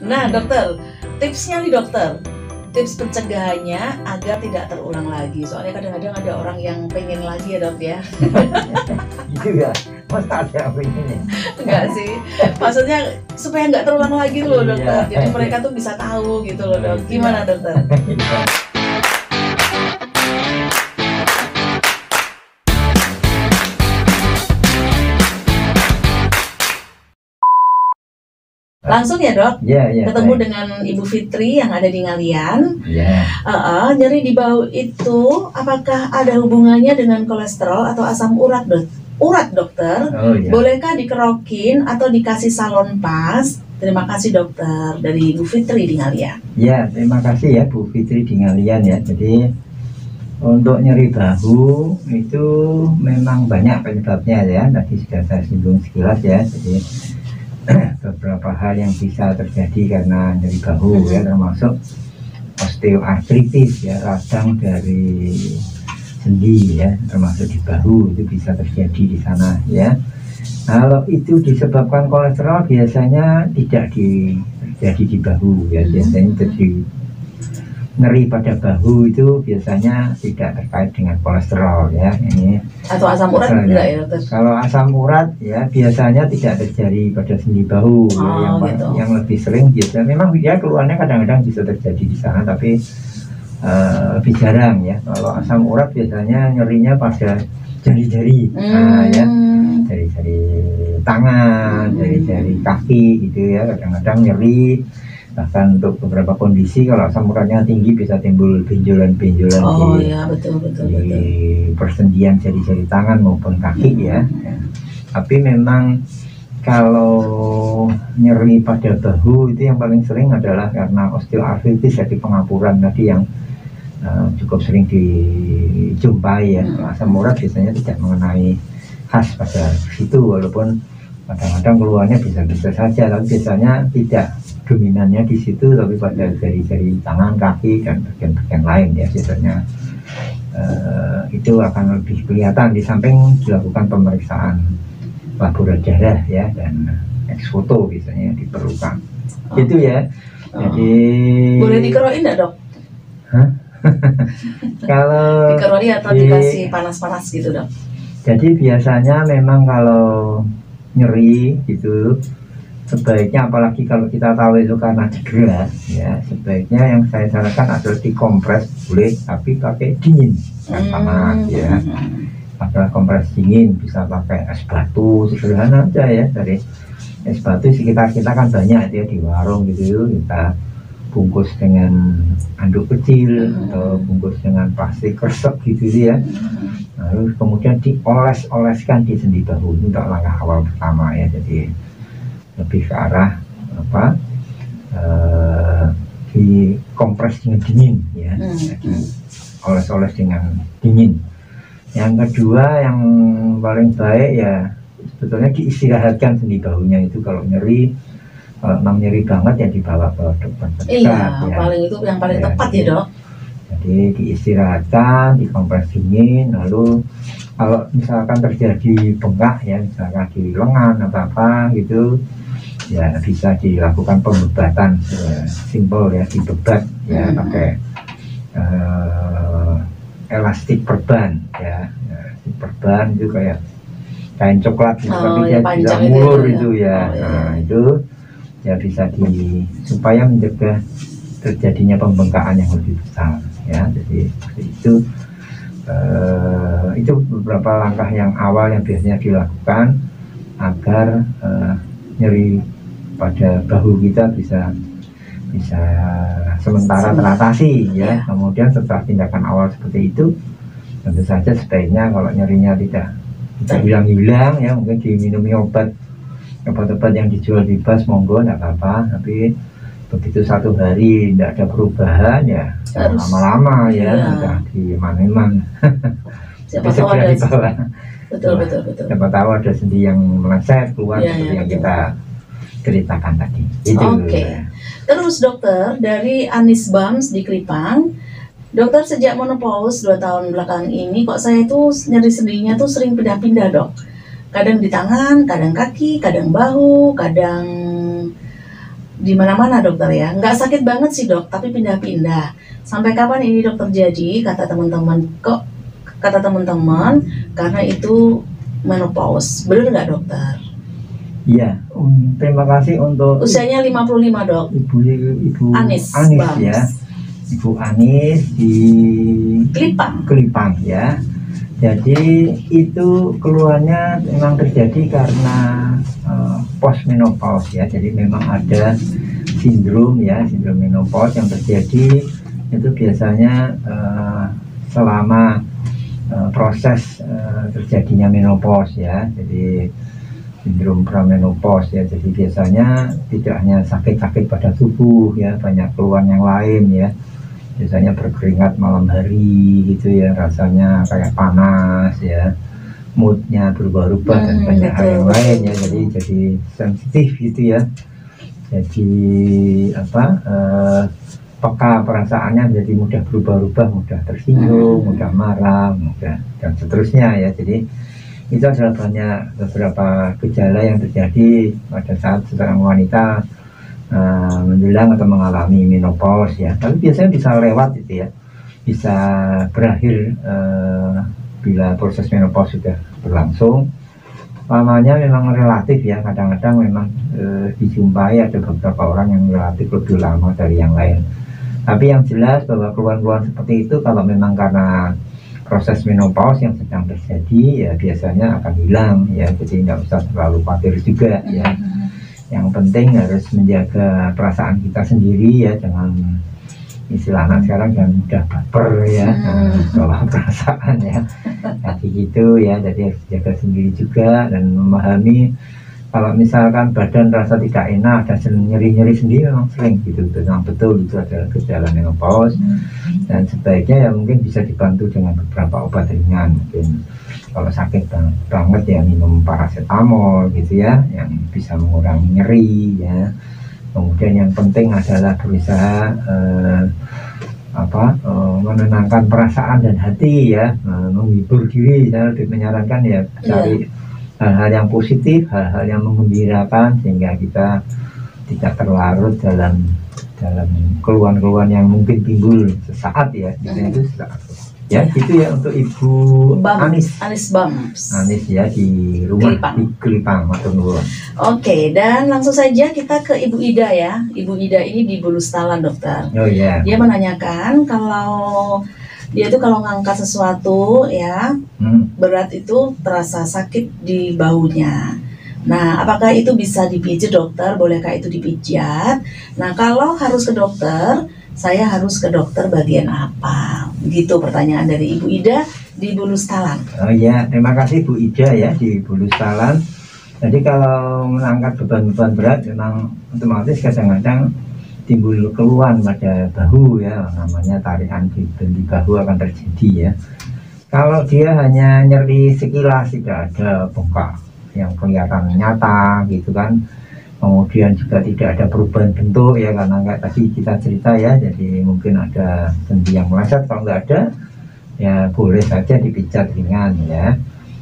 Nah dokter, tipsnya nih dokter, tips pencegahannya agar tidak terulang lagi. Soalnya kadang-kadang ada orang yang pengen lagi ya dok ya. Gitu ya, masa ada apa ini? Enggak sih, maksudnya supaya nggak terulang lagi tuh loh dokter. Iya. Jadi mereka tuh bisa tahu gitu loh dok. Gimana dokter? Langsung ya dok, Iya. ketemu dengan Ibu Fitri yang ada di Ngalian. Iya. Nyeri di bahu itu apakah ada hubungannya dengan kolesterol atau asam urat dok? Urat dokter, Oh iya. bolehkah dikerokin atau dikasih salon pas? Terima kasih dokter, dari Ibu Fitri di Ngalian. Ya, terima kasih ya Bu Fitri di Ngalian ya. Jadi untuk nyeri bahu itu memang banyak penyebabnya ya. Tadi sudah saya singgung sekilas ya. Jadi beberapa hal yang bisa terjadi karena nyeri bahu ya, termasuk osteoartritis ya, radang dari sendi ya, termasuk di bahu itu bisa terjadi di sana ya. Kalau itu disebabkan kolesterol biasanya tidak terjadi di bahu ya, biasanya terjadi nyeri pada bahu itu biasanya tidak terkait dengan kolesterol ya. Ini Atau asam urat enggak ya dokter? kalau asam urat ya biasanya tidak terjadi pada sendi bahu ya, gitu. yang lebih sering biasanya memang dia keluarnya kadang-kadang bisa terjadi di sana tapi lebih jarang ya. Kalau asam urat biasanya nyerinya pada jari-jari, ya, jari-jari tangan, jari-jari kaki gitu ya, kadang-kadang nyeri. Bahkan untuk beberapa kondisi kalau asam uratnya tinggi bisa timbul benjolan-benjolan di persendian jari-jari tangan maupun kaki ya. Tapi memang kalau nyeri pada bahu itu yang paling sering adalah karena osteoartritis, jadi pengapuran tadi yang cukup sering dijumpai ya. Asam urat biasanya tidak mengenai khas pada situ, walaupun kadang-kadang keluarnya bisa-bisa saja, tapi biasanya tidak dominannya di situ, tapi pada jari-jari tangan, kaki, dan bagian-bagian lain ya biasanya. Itu akan lebih kelihatan di samping dilakukan pemeriksaan labora darah ya, dan eksfoto biasanya diperlukan. Gitu ya. Jadi boleh dikeroin enggak dok? Kalau dikeroin atau dikasih panas-panas gitu dok? Jadi biasanya memang kalau nyeri gitu sebaiknya, apalagi kalau kita tahu itu karena cedera ya, sebaiknya yang saya sarankan adalah dikompres boleh, tapi pakai dingin bukan panas ya. Pakai kompres dingin, bisa pakai es batu sederhana aja ya, dari es batu sekitar kita kan banyak ya di warung gitu, kita bungkus dengan anduk kecil atau bungkus dengan plastik kresek gitu ya, lalu kemudian dioles-oleskan di sendi bahu. Itu untuk langkah awal pertama ya. Jadi lebih ke arah apa, dikompres dengan dingin ya, oles-oles dengan dingin. Yang kedua yang paling baik ya sebetulnya diistirahatkan sendi bahunya itu. Kalau nyeri, kalau memang nyeri banget ya dibawa ke dokter terdekat. Iya, paling itu yang paling tepat ya dok. Jadi diistirahatkan, dikompres dingin, lalu kalau misalkan terjadi bengkak ya, misalkan di lengan atau apa gitu ya, bisa dilakukan pembebatan simpel ya, dibebat ya pakai elastik perban ya. Perban itu kayak kain coklat gitu, tapi dia bisa mulur itu ya. Nah itu ya bisa supaya mencegah terjadinya pembengkakan yang lebih besar ya. Jadi seperti itu beberapa langkah yang awal yang biasanya dilakukan agar nyeri pada bahu kita bisa sementara teratasi ya. Kemudian setelah tindakan awal seperti itu, tentu saja sebaiknya kalau nyerinya tidak hilang-hilang ya, mungkin diminumi obat-obat yang dijual di bas, monggo, tidak apa-apa. Tapi begitu satu hari tidak ada perubahan ya, jangan lama-lama ya, udah diman-man. Siapa tahu ada dibawa. Betul. Siapa tahu ada sendi yang meleset keluar seperti yang kita ceritakan tadi. Itu. Terus dokter, dari Anis Bams di Kelipang, dokter, sejak menopause 2 tahun belakang ini kok saya itu nyeri sendinya tuh sering pindah-pindah dok. Kadang di tangan, kadang kaki, kadang bahu, kadang di mana-mana dokter ya. Nggak sakit banget sih dok, tapi pindah-pindah. Sampai kapan ini dok terjadi? Kata teman-teman, karena itu menopause. Benar nggak dokter? Iya, terima kasih untuk Usianya 55 dok. Ibu Anis Anis ya. Ibu Anis di Kelipang ya. Jadi itu keluhannya memang terjadi karena post menopause ya. Jadi memang ada sindrom menopause yang terjadi itu biasanya selama proses terjadinya menopause ya. Jadi sindrom pramenopause ya. Jadi biasanya tidak hanya sakit-sakit pada tubuh ya, banyak keluhan yang lain ya. Biasanya berkeringat malam hari gitu ya, rasanya kayak panas ya, moodnya berubah-ubah dan banyak hal yang lain ya. Jadi sensitif gitu ya. Jadi peka perasaannya, jadi mudah berubah-ubah, mudah tersinggung, mudah marah, mudah dan seterusnya ya. Jadi itu adalah banyak beberapa gejala yang terjadi pada saat seorang wanita menjelang atau mengalami menopause ya. Tapi biasanya bisa lewat itu ya, bisa berakhir bila proses menopause sudah berlangsung. Lamanya memang relatif ya, kadang-kadang memang dijumpai ada beberapa orang yang relatif lebih lama dari yang lain. Tapi yang jelas bahwa keluhan-keluhan seperti itu kalau memang karena proses menopause yang sedang terjadi ya biasanya akan hilang ya. Jadi tidak usah terlalu khawatir juga ya. Yang penting harus menjaga perasaan kita sendiri ya, jangan istilah anak sekarang jangan mudah baper ya, soal perasaan ya. Jadi gitu ya, jadi harus jaga sendiri juga dan memahami kalau misalkan badan rasa tidak enak dan nyeri-nyeri sendiri memang sering gitu, memang betul itu adalah gejala menopause dan sebaiknya ya mungkin bisa dibantu dengan beberapa obat ringan. Mungkin kalau sakit banget ya minum paracetamol gitu ya, yang bisa mengurangi nyeri ya. Kemudian yang penting adalah berusaha menenangkan perasaan dan hati ya, menghibur diri. Saya lebih menyarankan ya cari hal-hal yang positif, hal-hal yang menggembirakan sehingga kita tidak terlarut dalam keluhan-keluhan yang mungkin timbul sesaat ya. Itu sesaat. Ya gitu ya untuk Ibu Anis Bams. Anis ya di rumah di Kelipang Maturnuwun. Oke, dan langsung saja kita ke Ibu Ida ya. Ibu Ida ini di Bulustalan dokter. Oh ya. Dia menanyakan kalau dia itu kalau ngangkat sesuatu ya berat itu terasa sakit di bahunya. Nah, apakah itu bisa dipijat dokter? Bolehkah itu dipijat? Nah, kalau harus ke dokter, saya harus ke dokter bagian apa? Begitu pertanyaan dari Ibu Ida di Bulustalan. Oh ya, terima kasih Bu Ida ya di Bulustalan. Jadi kalau mengangkat beban-beban berat memang otomatis kadang-kadang timbul keluhan pada bahu ya, namanya tarikan di bahu akan terjadi ya. Kalau dia hanya nyeri sekilas, tidak ada bengkak yang kelihatan nyata gitu kan, kemudian juga tidak ada perubahan bentuk ya, karena kayak tadi kita cerita ya, jadi mungkin ada sendi yang meleset. Kalau nggak ada ya boleh saja dipijat ringan ya.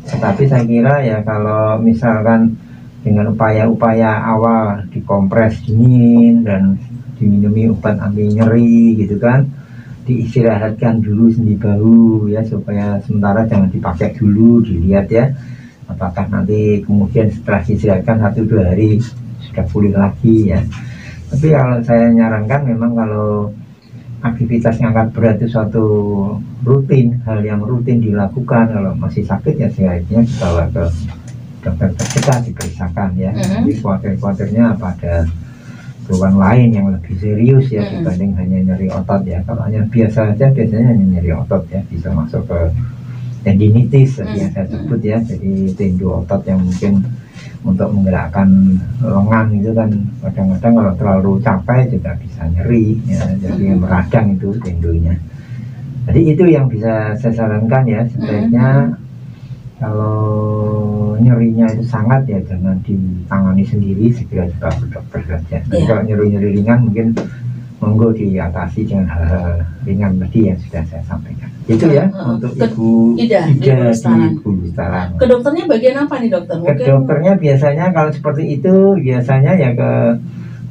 Tetapi saya kira ya kalau misalkan dengan upaya-upaya awal dikompres dingin dan diminumi obat anti nyeri gitu kan, diistirahatkan dulu sendi bahu ya, supaya sementara jangan dipakai dulu, dilihat ya apakah nanti kemudian setelah diistirahatkan 1-2 hari sudah pulih lagi ya. Tapi kalau saya nyarankan memang kalau aktivitas ngangkat berat itu suatu rutin, hal yang rutin dilakukan. Kalau masih sakit ya sebaiknya dibawa ke dokter terdekat, diperiksakan ya. Jadi khawatir-khawatirnya apa ada keluhan lain yang lebih serius ya dibanding hanya nyeri otot ya. Kalau hanya biasa saja biasanya hanya nyeri otot ya, bisa masuk ke tendinitis yang saya sebut ya. Jadi tendu otot yang mungkin untuk menggerakkan lengan itu kan kadang-kadang kalau terlalu capek juga bisa nyeri ya, jadi meradang itu tendunya. Jadi itu yang bisa saya sarankan ya, sebaiknya kalau nyerinya itu sangat ya jangan ditangani sendiri, segera juga ke dokter saja. Jadi kalau nyeri-nyeri ringan mungkin monggo diatasi dengan hal-hal ringan tadi yang sudah saya sampaikan. Itu ya untuk Ibu Ida di Bulustalan. Ke dokternya bagian apa nih dokter? Ke dokternya biasanya kalau seperti itu biasanya ya ke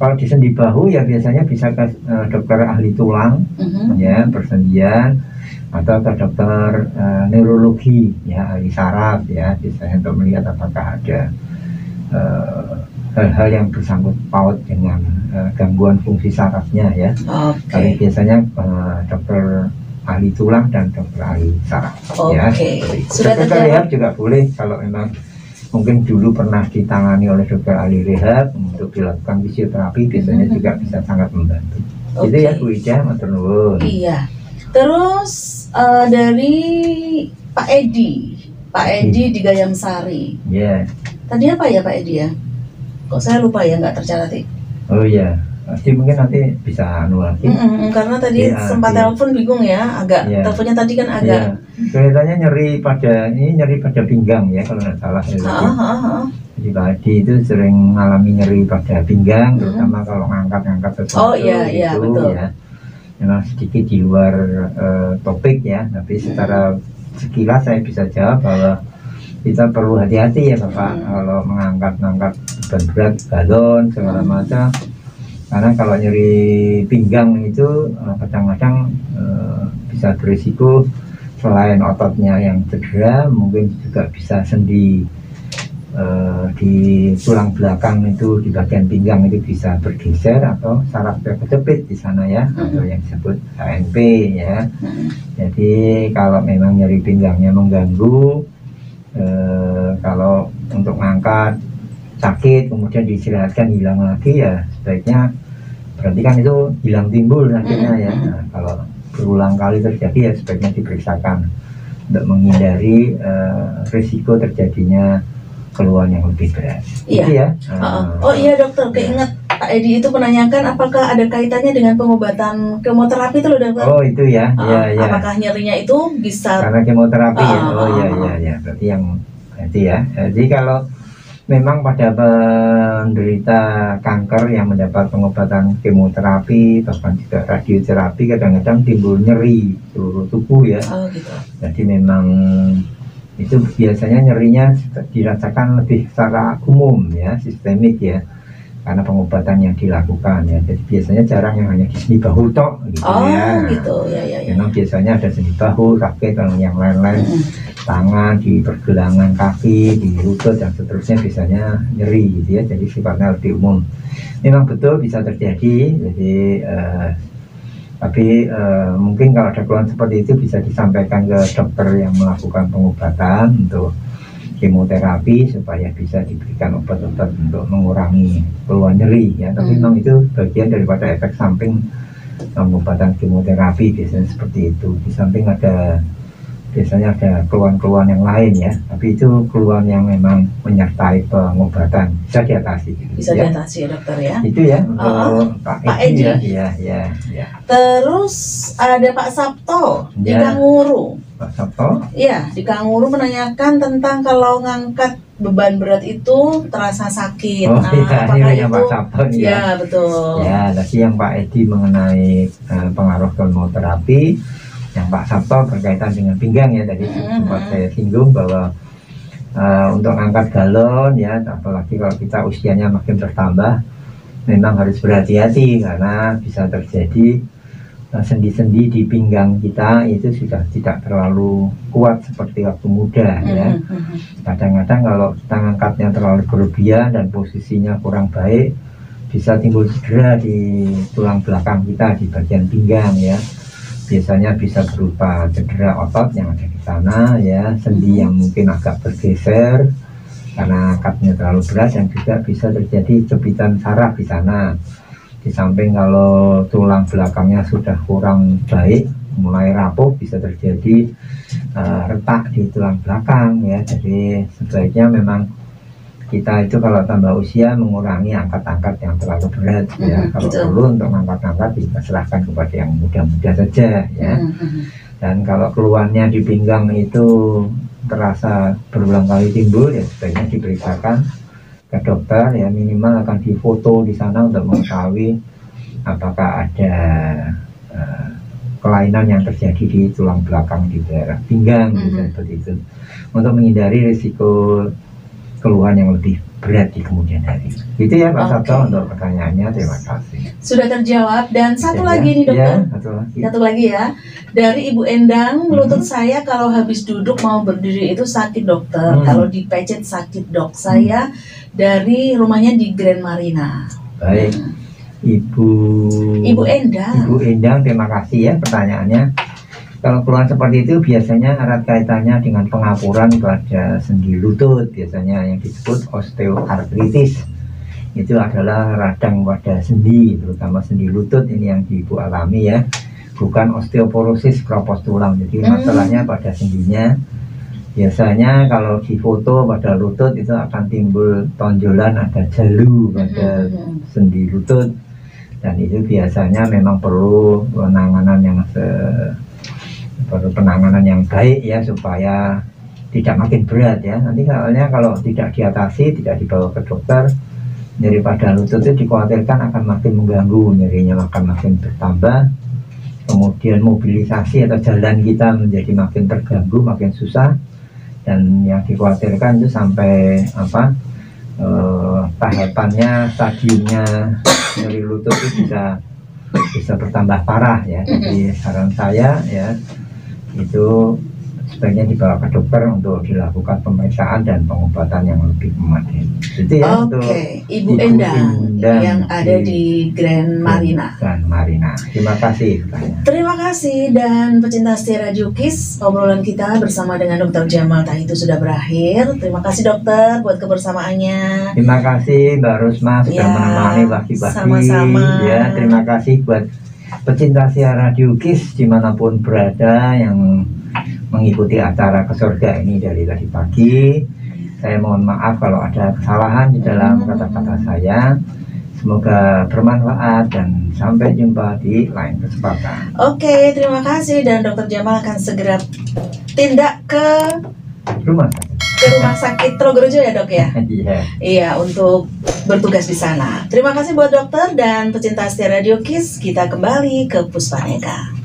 Kalau di sendi bahu ya biasanya bisa ke dokter ahli tulang, ya, persendian, atau ke dokter neurologi, ya, ahli saraf, ya, biasanya untuk melihat apakah ada hal-hal yang bersangkut paut dengan gangguan fungsi sarafnya, ya. Tapi biasanya dokter ahli tulang dan dokter ahli saraf, ya. Dokter rehab juga boleh kalau memang mungkin dulu pernah ditangani oleh dokter ahli rehab untuk dilakukan fisioterapi, biasanya juga bisa sangat membantu. Itu ya Bu Ida, matur nuwun. Iya. Terus dari Pak Edi di Gayam Sari. Iya. Tadi apa ya Pak Edi ya? Kok saya lupa ya, nggak tercatat. Oh iya. Pasti mungkin nanti bisa lagi. Karena tadi sempat telepon bingung ya, agak teleponnya tadi kan agak. Kelihatannya nyeri pada pinggang ya kalau nggak salah. Jadi Pak Edi itu sering mengalami nyeri pada pinggang, terutama kalau ngangkat sesuatu. Iya, betul. Ya. Memang sedikit di luar topik ya, tapi secara sekilas saya bisa jawab bahwa kita perlu hati-hati ya Bapak kalau mengangkat beban berat, galon segala macam. Karena kalau nyeri pinggang itu kadang-kadang bisa berisiko selain ototnya yang cedera, mungkin juga bisa sendi di tulang belakang itu di bagian pinggang itu bisa bergeser atau saraf terkejepit di sana ya, atau yang disebut HNP ya. Jadi kalau memang nyeri pinggangnya mengganggu, kalau untuk ngangkat sakit kemudian diistirahatkan hilang lagi, ya sebaiknya berarti kan itu hilang timbul akhirnya ya. Nah, kalau berulang kali terjadi ya sebaiknya diperiksakan untuk menghindari risiko terjadinya keluhan yang lebih berat. Iya. Itu ya. Oh iya dokter, keinget Pak Edi itu menanyakan apakah ada kaitannya dengan pengobatan kemoterapi itu loh dokter. Oh itu ya. Ya. Apakah nyerinya itu bisa karena kemoterapi ya. Iya. Berarti yang itu ya. Jadi kalau memang pada penderita kanker yang mendapat pengobatan kemoterapi, bahkan juga radioterapi, kadang-kadang timbul nyeri seluruh tubuh ya. Gitu. Jadi memang itu biasanya nyerinya dirasakan lebih secara umum ya, sistemik ya, karena pengobatan yang dilakukan ya. Jadi biasanya jarang yang hanya di sendi bahu tok gitu ya. Gitu ya. Memang biasanya ada sendi bahu, kaki, dan yang lain-lain, tangan, di pergelangan kaki, di lutut dan seterusnya biasanya nyeri gitu ya. Jadi sifatnya lebih umum. Memang betul bisa terjadi. Jadi tapi mungkin kalau ada keluhan seperti itu bisa disampaikan ke dokter yang melakukan pengobatan untuk kemoterapi supaya bisa diberikan obat-obat untuk mengurangi keluhan nyeri ya. Tapi memang itu bagian daripada efek samping pengobatan kemoterapi, biasanya seperti itu. Di samping biasanya ada keluhan-keluhan yang lain ya, tapi itu keluhan yang memang menyertai pengobatan, bisa diatasi. Bisa diatasi ya dokter ya. Itu ya untuk Pak Edi ya. Terus ada Pak Sabto di Kanguru. Pak Sabto? Iya, di Kanguru menanyakan tentang kalau ngangkat beban berat itu terasa sakit. Apakah itu Pak Sabto ya? Ya betul. Ya, tadi yang Pak Edi mengenai pengaruh kemoterapi. Yang Pak Sabto berkaitan dengan pinggang ya, tadi sempat saya singgung bahwa untuk angkat galon ya, apalagi kalau kita usianya makin bertambah, memang harus berhati-hati karena bisa terjadi sendi-sendi di pinggang kita itu sudah tidak terlalu kuat seperti waktu muda ya. Kadang-kadang kalau kita ngangkatnya terlalu berlebihan dan posisinya kurang baik, bisa timbul cedera di tulang belakang kita di bagian pinggang ya. Biasanya bisa berupa cedera otot yang ada di sana ya, sendi yang mungkin agak bergeser karena angkatnya terlalu berat, dan juga bisa terjadi jepitan saraf di sana. Di samping kalau tulang belakangnya sudah kurang baik, mulai rapuh, bisa terjadi retak di tulang belakang ya. Jadi sebaiknya memang kita itu kalau tambah usia mengurangi angkat-angkat yang terlalu berat ya. Kalau perlu untuk angkat-angkat kita serahkan kepada yang muda-muda saja ya. Dan kalau keluhannya di pinggang itu terasa berulang kali timbul ya, sebaiknya diperiksakan ke dokter ya, minimal akan difoto di sana untuk mengetahui apakah ada kelainan yang terjadi di tulang belakang di daerah pinggang gitu, seperti itu, untuk menghindari risiko keluhan yang lebih berat di kemudian hari. Itu ya Pak Sabto untuk pertanyaannya. Terima kasih. Sudah terjawab. Dan satu lagi nih dokter. Satu lagi ya. Dari Ibu Endang, lutut saya kalau habis duduk mau berdiri itu sakit dokter. Kalau dipecet sakit dok. Saya dari rumahnya di Grand Marina. Baik. Ibu Endang, terima kasih ya pertanyaannya. Kalau keluhan seperti itu biasanya erat kaitannya dengan pengapuran pada sendi lutut, biasanya yang disebut osteoartritis. Itu adalah radang pada sendi, terutama sendi lutut ini yang Ibu alami ya, bukan osteoporosis kropos tulang. Jadi masalahnya pada sendinya. Biasanya kalau di foto pada lutut itu akan timbul tonjolan, ada jalu pada sendi lutut, dan itu biasanya memang perlu penanganan yang baik ya, supaya tidak makin berat ya. Nanti kalau tidak diatasi, tidak dibawa ke dokter, nyeri pada lutut itu dikhawatirkan akan makin mengganggu, nyerinya akan makin bertambah, kemudian mobilisasi atau jalan kita menjadi makin terganggu, makin susah, dan yang dikhawatirkan itu sampai tahapannya, stadiumnya nyeri lutut itu bisa bertambah parah ya. Jadi saran saya ya, itu sebaiknya dibawa ke dokter untuk dilakukan pemeriksaan dan pengobatan yang lebih memadai. Itu ya untuk Ibu Endang yang ada di Grand Marina. Terima kasih. Terima kasih, dan pecinta setia Radio KIS, obrolan kita bersama dengan Dr. Jamal Tahitu sudah berakhir. Terima kasih dokter buat kebersamaannya. Terima kasih Mbak Rusma sudah menemani pagi-pagi. Sama-sama. Ya, terima kasih buat pecinta siar Radio KIS dimanapun berada yang mengikuti acara ke surga ini dari tadi pagi. Saya mohon maaf kalau ada kesalahan di dalam kata-kata saya. Semoga bermanfaat dan sampai jumpa di lain kesempatan. Oke, terima kasih, dan Dr. Jamal akan segera tindak ke rumah sakit Trogorojo ya dok ya? Iya, untuk bertugas di sana. Terima kasih buat dokter dan pecinta setia Radio KIS. Kita kembali ke Puspaneka.